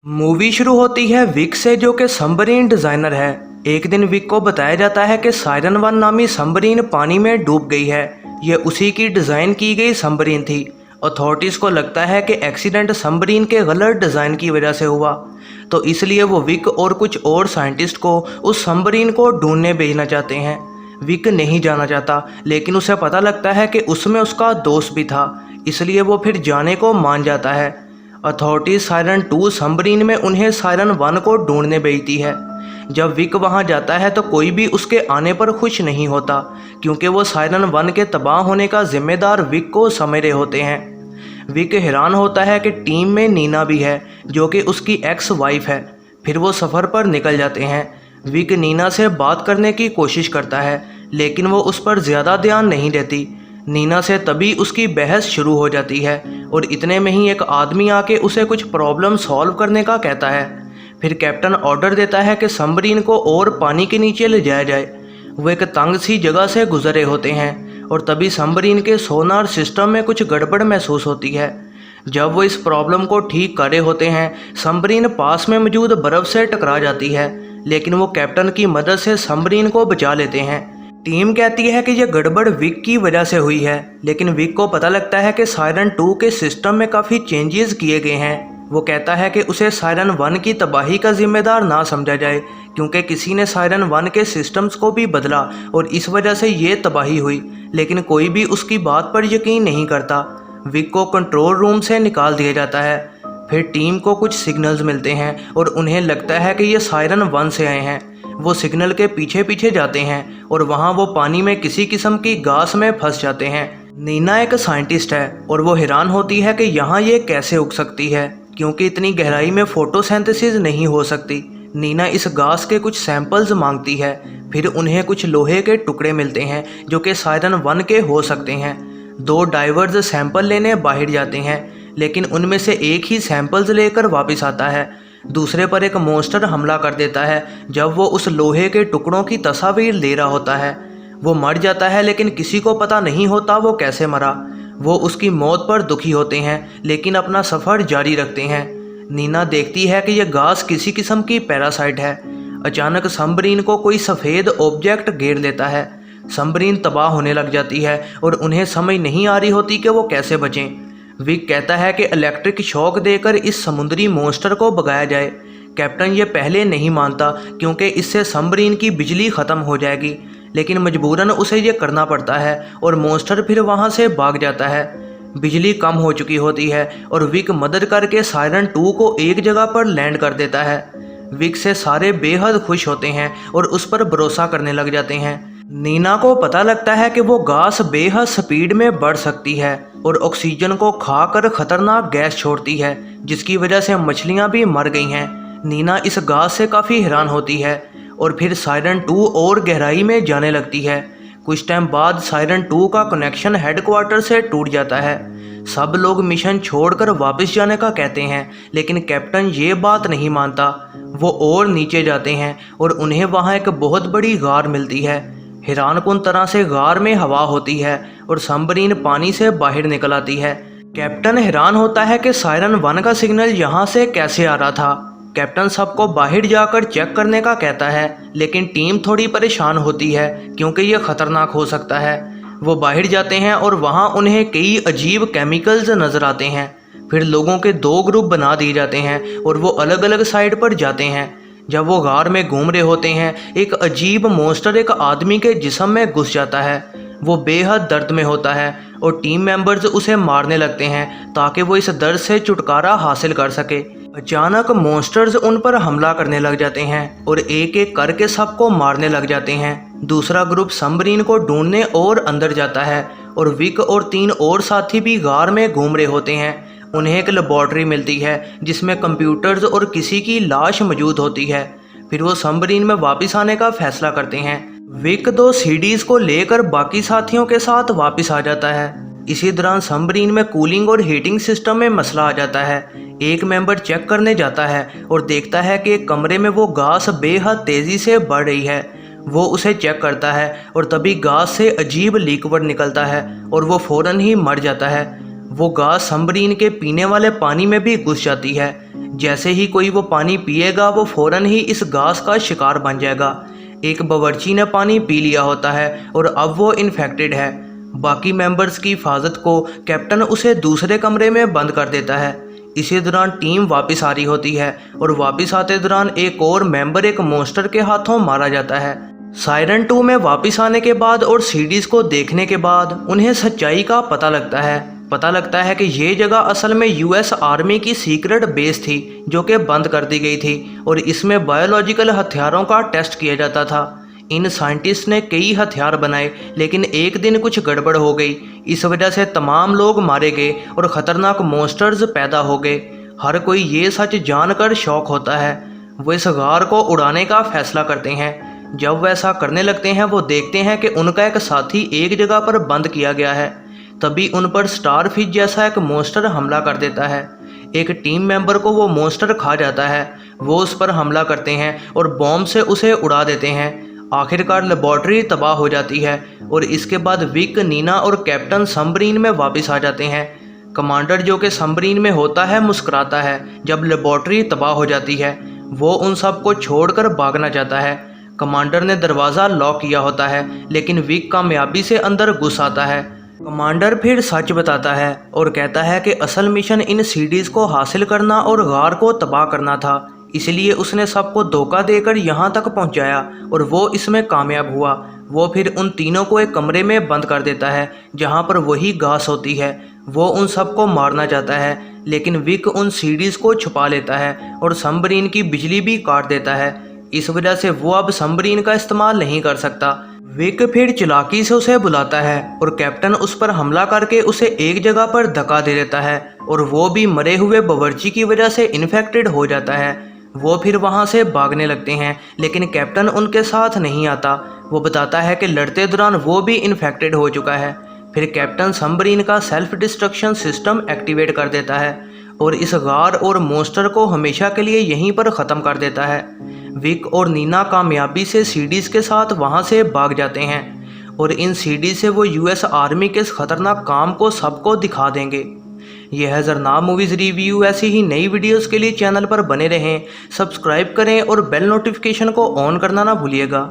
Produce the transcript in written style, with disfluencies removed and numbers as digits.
Movie शुरू होती है विक से, जो कि सबमरीन डिज़ाइनर है। एक दिन विक को बताया जाता है कि सायरन वन नामी सबमरीन पानी में डूब गई है। ये उसी की डिज़ाइन की गई सबमरीन थी। अथॉरिटीज़ को लगता है कि एक्सीडेंट सबमरीन के गलत डिज़ाइन की वजह से हुआ, तो इसलिए वो विक और कुछ और साइंटिस्ट को उस सबमरीन को ढूंढने भेजना चाहते हैं। विक नहीं जाना चाहता, लेकिन उसे पता लगता है कि उसमें उसका दोस्त भी था, इसलिए वो फिर जाने को मान जाता है। अथॉरिटीज सायरन 2 सबमरीन में उन्हें सायरन 1 को ढूंढने भेजती है। जब विक वहां जाता है तो कोई भी उसके आने पर खुश नहीं होता, क्योंकि वो सायरन 1 के तबाह होने का जिम्मेदार विक को समझ रहे होते हैं। विक हैरान होता है कि टीम में नीना भी है, जो कि उसकी एक्स वाइफ है। फिर वो सफ़र पर निकल जाते हैं। विक नीना से बात करने की कोशिश करता है, लेकिन वो उस पर ज़्यादा ध्यान नहीं देती। नीना से तभी उसकी बहस शुरू हो जाती है, और इतने में ही एक आदमी आके उसे कुछ प्रॉब्लम सॉल्व करने का कहता है। फिर कैप्टन ऑर्डर देता है कि सबमरीन को और पानी के नीचे ले जाया जाए। वो एक तंग सी जगह से गुजरे होते हैं, और तभी सबमरीन के सोनार सिस्टम में कुछ गड़बड़ महसूस होती है। जब वो इस प्रॉब्लम को ठीक कर रहे होते हैं, सबमरीन पास में मौजूद बर्फ़ से टकरा जाती है, लेकिन वो कैप्टन की मदद से सबमरीन को बचा लेते हैं। टीम कहती है कि यह गड़बड़ विक की वजह से हुई है, लेकिन विक को पता लगता है कि सायरन 2 के सिस्टम में काफ़ी चेंजेस किए गए हैं। वो कहता है कि उसे सायरन 1 की तबाही का जिम्मेदार ना समझा जाए, क्योंकि किसी ने सायरन 1 के सिस्टम्स को भी बदला और इस वजह से ये तबाही हुई, लेकिन कोई भी उसकी बात पर यकीन नहीं करता। विक को कंट्रोल रूम से निकाल दिया जाता है। फिर टीम को कुछ सिग्नल्स मिलते हैं और उन्हें लगता है कि ये सायरन 1 से आए हैं। वो सिग्नल के पीछे पीछे जाते हैं और वहाँ वो पानी में किसी किस्म की गास में फंस जाते हैं। नीना एक साइंटिस्ट है और वो हैरान होती है कि यहाँ ये कैसे उग सकती है, क्योंकि इतनी गहराई में फोटोसिंथेसिस नहीं हो सकती। नीना इस गास के कुछ सैंपल्स मांगती है। फिर उन्हें कुछ लोहे के टुकड़े मिलते हैं जो कि सायरन 1 के हो सकते हैं। 2 डाइवर्स सैंपल लेने बाहर जाते हैं, लेकिन उनमें से एक ही सैंपल्स लेकर वापस आता है। दूसरे पर एक मॉन्स्टर हमला कर देता है जब वो उस लोहे के टुकड़ों की तस्वीर ले रहा होता है। वो मर जाता है, लेकिन किसी को पता नहीं होता वो कैसे मरा। वो उसकी मौत पर दुखी होते हैं, लेकिन अपना सफ़र जारी रखते हैं। नीना देखती है कि यह गास किसी किस्म की पैरासाइट है। अचानक सबमरीन को कोई सफ़ेद ऑब्जेक्ट घेर लेता है। सबमरीन तबाह होने लग जाती है और उन्हें समझ नहीं आ रही होती कि वो कैसे बचें। विक कहता है कि इलेक्ट्रिक शॉक देकर इस समुद्री मॉन्स्टर को भगाया जाए। कैप्टन ये पहले नहीं मानता, क्योंकि इससे सबमरीन की बिजली ख़त्म हो जाएगी, लेकिन मजबूरन उसे ये करना पड़ता है और मॉन्स्टर फिर वहाँ से भाग जाता है। बिजली कम हो चुकी होती है और विक मदद करके सायरन 2 को एक जगह पर लैंड कर देता है। विक से सारे बेहद खुश होते हैं और उस पर भरोसा करने लग जाते हैं। नीना को पता लगता है कि वो गास बेहद स्पीड में बढ़ सकती है और ऑक्सीजन को खाकर खतरनाक गैस छोड़ती है, जिसकी वजह से मछलियां भी मर गई हैं। नीना इस गास से काफ़ी हैरान होती है और फिर सायरन 2 और गहराई में जाने लगती है। कुछ टाइम बाद सायरन 2 का कनेक्शन हेडक्वार्टर से टूट जाता है। सब लोग मिशन छोड़कर वापस जाने का कहते हैं, लेकिन कैप्टन ये बात नहीं मानता। वो और नीचे जाते हैं और उन्हें वहाँ एक बहुत बड़ी गार मिलती है। हैरानकुन तरह से गार में हवा होती है और सबमरीन पानी से बाहर निकल आती है। कैप्टन हैरान होता है कि सायरन 1 का सिग्नल यहाँ से कैसे आ रहा था। कैप्टन सबको बाहर जाकर चेक करने का कहता है, लेकिन टीम थोड़ी परेशान होती है क्योंकि यह खतरनाक हो सकता है। वो बाहर जाते हैं और वहाँ उन्हें कई अजीब केमिकल्स नज़र आते हैं। फिर लोगों के 2 ग्रुप बना दिए जाते हैं और वो अलग अलग साइड पर जाते हैं। जब वो गार में घूम रहे होते हैं, एक अजीब मॉन्स्टर एक आदमी के जिस्म में घुस जाता है। वो बेहद दर्द में होता है और टीम मेंबर्स उसे मारने लगते हैं ताकि वो इस दर्द से छुटकारा हासिल कर सके। अचानक मॉन्स्टर्स उन पर हमला करने लग जाते हैं और एक एक करके सबको मारने लग जाते हैं। दूसरा ग्रुप सबमरीन को ढूंढने और अंदर जाता है और विक और 3 और साथी भी गार में घूम रहे होते हैं। उन्हें एक लेबॉर्ट्री मिलती है जिसमें कंप्यूटर्स और किसी की लाश मौजूद होती है। फिर वो सबमरीन में वापस आने का फैसला करते हैं। विक 2 सीडीज को लेकर बाकी साथियों के साथ वापस आ जाता है। इसी दौरान सबमरीन में कूलिंग और हीटिंग सिस्टम में मसला आ जाता है। एक मेंबर चेक करने जाता है और देखता है कि एक कमरे में वो गास बेहद तेज़ी से बढ़ रही है। वो उसे चेक करता है और तभी गास से अजीब लिक्विड निकलता है और वो फ़ौरन ही मर जाता है। वो गास सबमरीन के पीने वाले पानी में भी घुस जाती है, जैसे ही कोई वो पानी पिएगा वो फ़ौरन ही इस गैस का शिकार बन जाएगा। एक बावर्ची ने पानी पी लिया होता है और अब वो इन्फेक्टेड है। बाकी मेंबर्स की हिफाजत को कैप्टन उसे दूसरे कमरे में बंद कर देता है। इसी दौरान टीम वापस आ रही होती है और वापस आते दौरान एक और मेंबर एक मॉन्स्टर के हाथों मारा जाता है। सायरन 2 में वापस आने के बाद और सीडीज को देखने के बाद उन्हें सच्चाई का पता लगता है कि ये जगह असल में यूएस आर्मी की सीक्रेट बेस थी जो कि बंद कर दी गई थी और इसमें बायोलॉजिकल हथियारों का टेस्ट किया जाता था। इन साइंटिस्ट ने कई हथियार बनाए लेकिन एक दिन कुछ गड़बड़ हो गई। इस वजह से तमाम लोग मारे गए और ख़तरनाक मॉन्स्टर्स पैदा हो गए। हर कोई ये सच जानकर शौक होता है। वो इस गार को उड़ाने का फैसला करते हैं। जब वह ऐसा करने लगते हैं वो देखते हैं कि उनका एक साथी एक जगह पर बंद किया गया है। तभी उन पर स्टारफिश जैसा एक मॉन्स्टर हमला कर देता है। एक टीम मेंबर को वो मॉन्स्टर खा जाता है। वो उस पर हमला करते हैं और बॉम्ब से उसे उड़ा देते हैं। आखिरकार लेबॉर्ट्री तबाह हो जाती है और इसके बाद विक, नीना और कैप्टन सबमरीन में वापस आ जाते हैं। कमांडर जो कि सबमरीन में होता है मुस्कुराता है जब लेबॉर्ट्री तबाह हो जाती है। वो उन सब को छोड़कर भागना चाहता है। कमांडर ने दरवाज़ा लॉक किया होता है लेकिन विक कामयाबी से अंदर घुस आता है। कमांडर फिर सच बताता है और कहता है कि असल मिशन इन सीडीज़ को हासिल करना और गार को तबाह करना था, इसलिए उसने सबको धोखा देकर यहाँ तक पहुँचाया और वो इसमें कामयाब हुआ। वो फिर उन तीनों को एक कमरे में बंद कर देता है जहाँ पर वही घास होती है। वो उन सबको मारना चाहता है लेकिन विक उन सीडीज़ को छुपा लेता है और सबमरीन की बिजली भी काट देता है। इस वजह से वो अब सबमरीन का इस्तेमाल नहीं कर सकता। विक फिर चालाकी से उसे बुलाता है और कैप्टन उस पर हमला करके उसे एक जगह पर धक्का दे देता है और वो भी मरे हुए बावर्ची की वजह से इन्फेक्टेड हो जाता है। वो फिर वहाँ से भागने लगते हैं लेकिन कैप्टन उनके साथ नहीं आता। वो बताता है कि लड़ते दौरान वो भी इन्फेक्टेड हो चुका है। फिर कैप्टन सबमरीन का सेल्फ डिस्ट्रक्शन सिस्टम एक्टिवेट कर देता है और इस गार और मॉन्स्टर को हमेशा के लिए यहीं पर ख़त्म कर देता है। विक और नीना कामयाबी से सीडीज़ के साथ वहाँ से भाग जाते हैं और इन सीडी से वो यूएस आर्मी के इस खतरनाक काम को सबको दिखा देंगे। यह है ज़रनाब मूवीज़ रिव्यू। ऐसी ही नई वीडियोस के लिए चैनल पर बने रहें, सब्सक्राइब करें और बेल नोटिफिकेशन को ऑन करना ना भूलिएगा।